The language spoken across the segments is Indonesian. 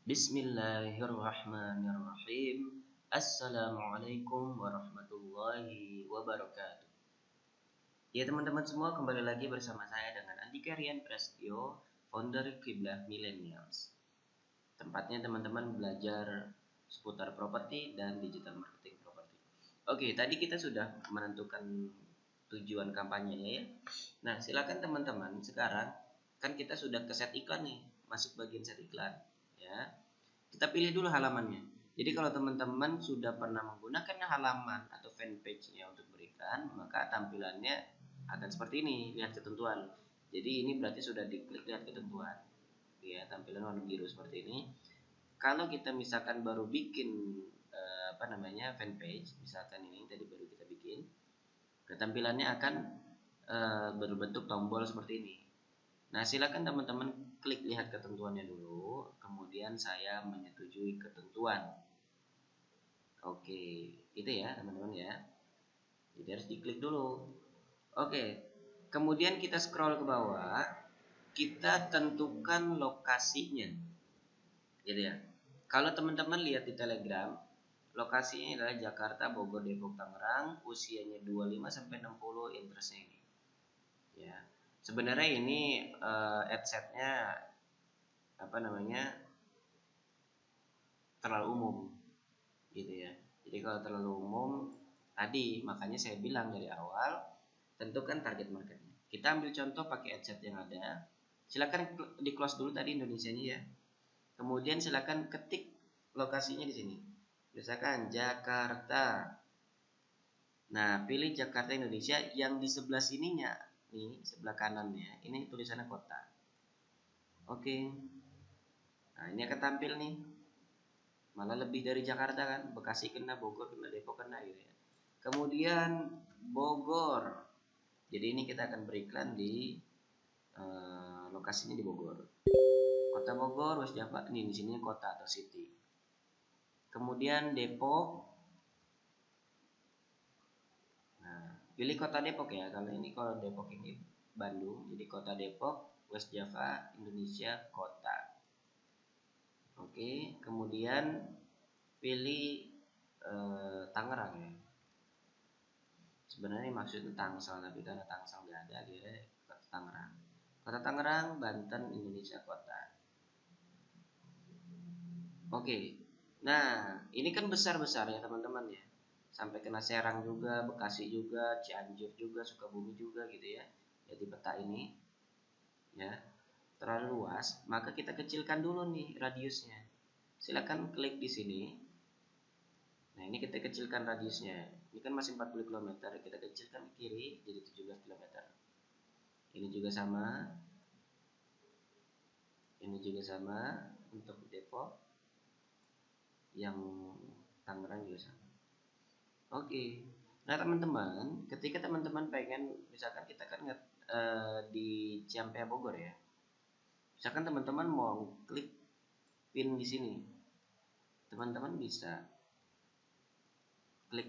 Bismillahirrahmanirrahim. Assalamualaikum warahmatullahi wabarakatuh. Ya teman-teman semua, kembali lagi bersama saya dengan Andika Rian Prasetyo, founder Kiblah Millennials. Tempatnya teman-teman belajar seputar properti dan digital marketing properti. Oke, tadi kita sudah menentukan tujuan kampanyenya ya. Nah, silakan teman-teman, sekarang kan kita sudah ke set iklan nih, masuk bagian set iklan ya. Kita pilih dulu halamannya. Jadi kalau teman-teman sudah pernah menggunakan halaman atau fanpage-nya untuk beriklan, maka tampilannya akan seperti ini. Lihat ketentuan. Jadi ini berarti sudah diklik lihat ketentuan. Ya, tampilan warna biru seperti ini. Kalau kita misalkan baru bikin fanpage, misalkan ini tadi baru kita bikin, tampilannya akan berbentuk tombol seperti ini. Nah, silakan teman-teman klik lihat ketentuannya dulu, kemudian saya menyetujui ketentuan. Oke, itu ya teman-teman ya. Jadi harus diklik dulu. Oke, kemudian kita scroll ke bawah, kita tentukan lokasinya. Gitu ya. Kalau teman-teman lihat di Telegram, lokasinya adalah Jakarta, Bogor, Depok, Tangerang, usianya 25 sampai 60, interestnya ini. Ya. Sebenarnya ini adsetnya terlalu umum gitu ya. Jadi kalau terlalu umum tadi, makanya saya bilang dari awal tentukan target marketnya. Kita ambil contoh pakai adset yang ada. Silakan di close dulu tadi Indonesianya ya. Kemudian silakan ketik lokasinya di sini. Misalkan Jakarta. Nah, pilih Jakarta Indonesia, yang di sebelah sininya nih, sebelah kanannya ini tulisannya kota. Oke. Nah, ini akan tampil nih. Malah lebih dari Jakarta kan, Bekasi kena, Bogor kena, Depok kena gitu ya. Kemudian Bogor. Jadi ini kita akan beriklan di lokasinya di Bogor. Kota Bogor, West Java, ini di sini kota atau city. Kemudian Depok. Nah, pilih kota Depok ya. Kalau ini kalau Depok ini Bandung, jadi kota Depok, West Java, Indonesia, kota. Oke, kemudian pilih Tangerang ya. Sebenarnya maksudnya Tangsel, tapi karena Tangsel nggak ada, akhirnya kota Tangerang. Kota Tangerang, Banten, Indonesia, kota. Oke, nah ini kan besar-besar ya teman-teman ya. Sampai kena Serang juga, Bekasi juga, Cianjur juga, Sukabumi juga gitu ya. Jadi peta ini ya terlalu luas, maka kita kecilkan dulu nih radiusnya. Silakan klik di sini. Nah, ini kita kecilkan radiusnya. Ini kan masih 40 km, kita kecilkan ke kiri jadi 17 km. Ini juga sama. Ini juga sama untuk Depok. Yang Tangerang juga sama. Oke. Nah, teman-teman, ketika teman-teman pengen, misalkan kita kan di Ciampea Bogor ya. Misalkan teman-teman mau klik pin di sini. Teman-teman bisa klik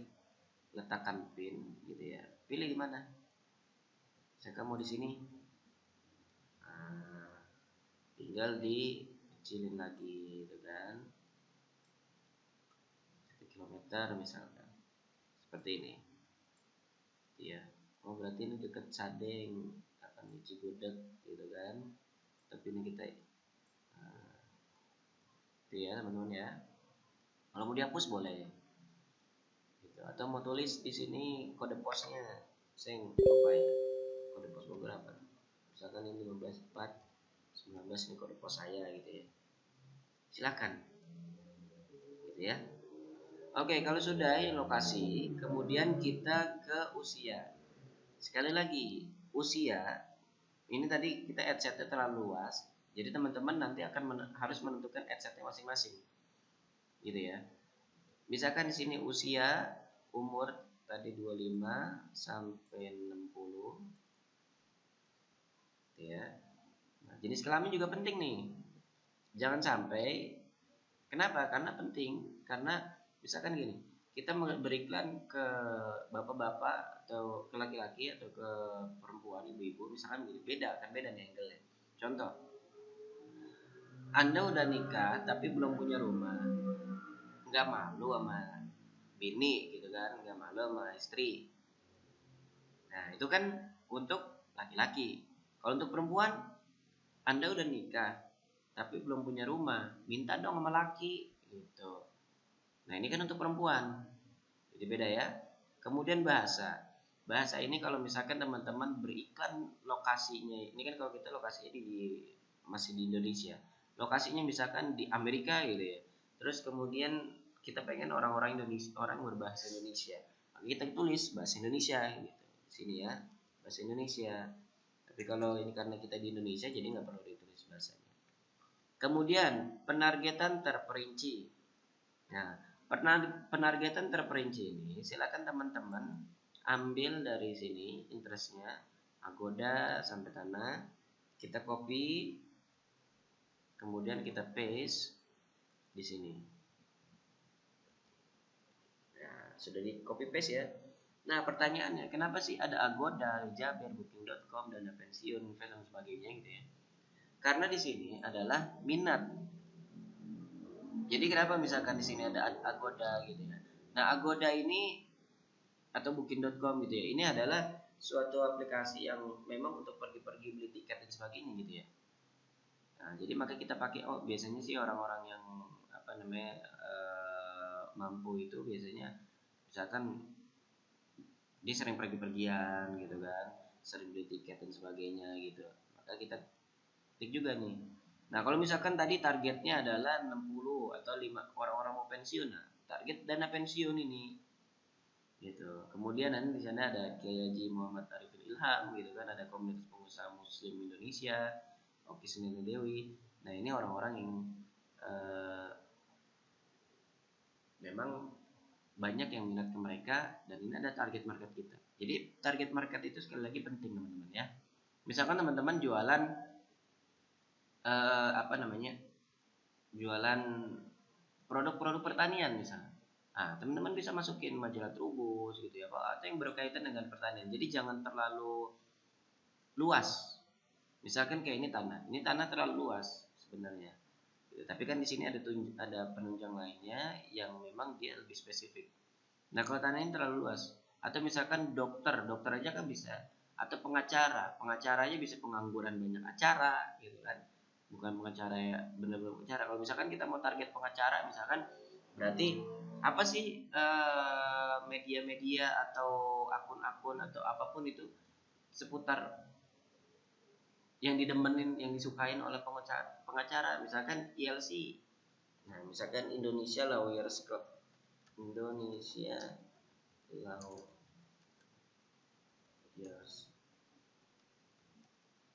letakkan pin gitu ya. Pilih di mana? Saya mau di sini. Nah, tinggal dikecilin lagi gitu kan. 1 kilometer misalkan. Seperti ini. Ya. Oh, berarti ini dekat Sadeng, akan di Cigudeg gitu kan. Tapi ini kita itu ya teman-teman ya. Kalau mau dihapus boleh. Gitu. Atau mau tulis di sini kode posnya, seng apa ya? Kode pos Bogor apa? Misalkan ini 15.4.19 ini kode pos saya gitu ya. Silakan. Gitu ya. Oke, kalau sudah lokasi, kemudian kita ke usia. Sekali lagi, usia ini tadi kita adsetnya terlalu luas, jadi teman-teman nanti akan harus menentukan adsetnya masing-masing, gitu ya. Misalkan di sini usia, umur tadi 25 sampai 60, gitu ya. Nah, jenis kelamin juga penting nih. Jangan sampai, kenapa? Karena penting, karena misalkan gini, kita beriklan ke bapak-bapak atau ke laki-laki atau ke perempuan, ibu-ibu, misalkan gini, beda nih angle-nya. Contoh, Anda udah nikah tapi belum punya rumah, nggak malu sama bini gitu kan, nggak malu sama istri. Nah itu kan untuk laki-laki. Kalau untuk perempuan, Anda udah nikah tapi belum punya rumah, minta dong sama laki gitu. Nah ini kan untuk perempuan, jadi beda ya. Kemudian bahasa ini kalau misalkan teman-teman beriklan lokasinya, ini kan kalau kita lokasinya masih di Indonesia, lokasinya misalkan di Amerika gitu ya. Terus kemudian kita pengen orang-orang Indonesia, orang berbahasa Indonesia, maka kita tulis bahasa Indonesia gitu sini ya, bahasa Indonesia. Tapi kalau ini karena kita di Indonesia jadi nggak perlu ditulis bahasanya. Kemudian penargetan terperinci. Nah, penargetan terperinci ini silakan teman-teman ambil dari sini interestnya, Agoda sampai tanah, kita copy, kemudian kita paste di sini. Nah, sudah di copy paste ya. Nah, pertanyaannya, kenapa sih ada Agoda, Jaber, Booking.com, Dana Pensiun, Invest dan sebagainya gitu ya? Karena di sini adalah minat. Jadi kenapa misalkan di sini ada Agoda gitu ya? Nah, Agoda ini atau Booking.com gitu ya, ini adalah suatu aplikasi yang memang untuk pergi-pergi beli tiket dan sebagainya gitu ya. Nah, jadi maka kita pakai, biasanya sih orang-orang yang apa namanya mampu itu biasanya misalkan dia sering pergi-pergian gitu kan, sering beli tiket dan sebagainya gitu, maka kita klik juga nih. Nah kalau misalkan tadi targetnya adalah 60 atau 5 orang-orang mau pensiun, nah target dana pensiun ini gitu. Kemudian nanti di sana ada Kiai Haji Muhammad Arifin Ilham gitu kan, ada Komunitas Pengusaha Muslim Indonesia, Oki Sunil Dewi. Nah ini orang-orang yang eh, memang banyak yang minat ke mereka, dan ini ada target market kita. Jadi target market itu sekali lagi penting teman-teman ya. Misalkan teman-teman jualan apa namanya, jualan produk-produk pertanian misalnya. Nah, teman-teman bisa masukin majalah Trubus gitu ya, Pak, atau yang berkaitan dengan pertanian. Jadi jangan terlalu luas. Misalkan kayak ini tanah terlalu luas sebenarnya. Gitu. Tapi kan di sini ada penunjang lainnya yang memang dia lebih spesifik. Nah, kalau tanah ini terlalu luas, atau misalkan dokter aja kan bisa, atau pengacaranya bisa pengangguran banyak acara gitu kan. Bukan pengacara ya, benar-benar pengacara. Kalau misalkan kita mau target pengacara misalkan, berarti apa sih media-media atau akun-akun atau apapun itu seputar yang didemenin, yang disukain oleh pengacara misalkan ILC. Nah, misalkan Indonesia Lawyers Club, Indonesia Lawyers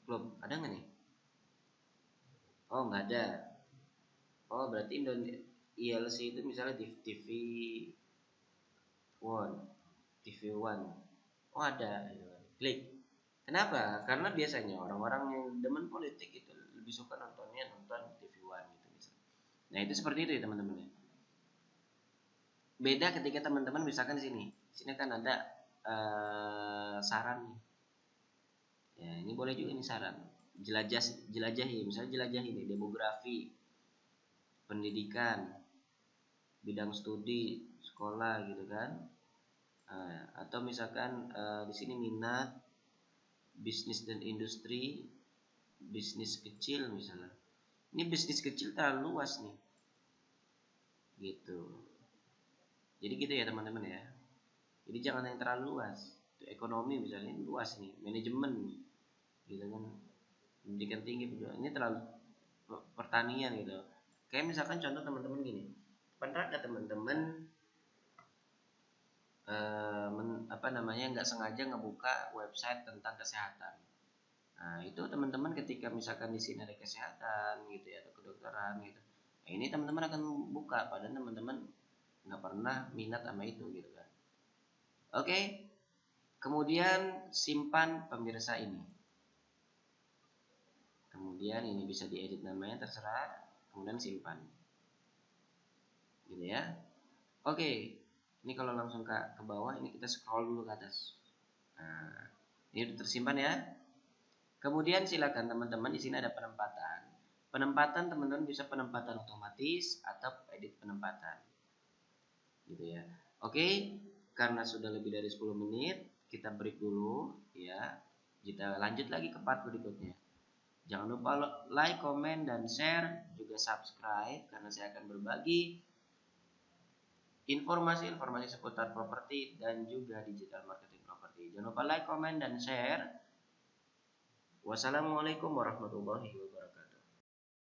Club, ada nggak nih? Oh, nggak ada. Oh, berarti Indonesia ILC itu misalnya di TV One, TV One. Oh, ada. Klik. Kenapa? Karena biasanya orang-orang yang demen politik itu lebih suka nonton TV One gitu misalnya. Nah, itu seperti itu ya teman-teman ya. Beda ketika teman-teman misalkan di sini. Sini kan ada saran nih. Ya, ini boleh juga nih saran. Jelajahi, misalnya jelajahi nih demografi, pendidikan, bidang studi, sekolah gitu kan. Atau misalkan di sini minat, bisnis dan industri, bisnis kecil misalnya. Ini bisnis kecil terlalu luas nih. Gitu. Jadi gitu ya teman-teman ya. Jadi jangan yang terlalu luas. Itu ekonomi misalnya ini luas nih, manajemen gitu kan. Pendidikan tinggi ini terlalu pertanian gitu. Kayak misalkan contoh teman-teman gini. Pernah nggak teman-teman nggak sengaja ngebuka website tentang kesehatan? Nah, itu teman-teman ketika misalkan di sini ada kesehatan gitu ya, atau kedokteran gitu. Nah, ini teman-teman akan buka padahal teman-teman nggak pernah minat sama itu gitu kan. Oke. Kemudian simpan pemirsa ini. Kemudian ini bisa diedit namanya terserah, kemudian simpan. Gitu ya. Oke. Ini kalau langsung ke bawah, ini kita scroll dulu ke atas. Nah, ini sudah tersimpan ya. Kemudian silakan teman-teman, di sini ada penempatan. Penempatan teman-teman bisa penempatan otomatis atau edit penempatan. Gitu ya. Oke, karena sudah lebih dari 10 menit, kita break dulu ya. Kita lanjut lagi ke part berikutnya. Jangan lupa like, comment, dan share, juga subscribe karena saya akan berbagi informasi-informasi seputar properti dan juga digital marketing properti. Jangan lupa like, comment, dan share. Wassalamualaikum warahmatullahi wabarakatuh.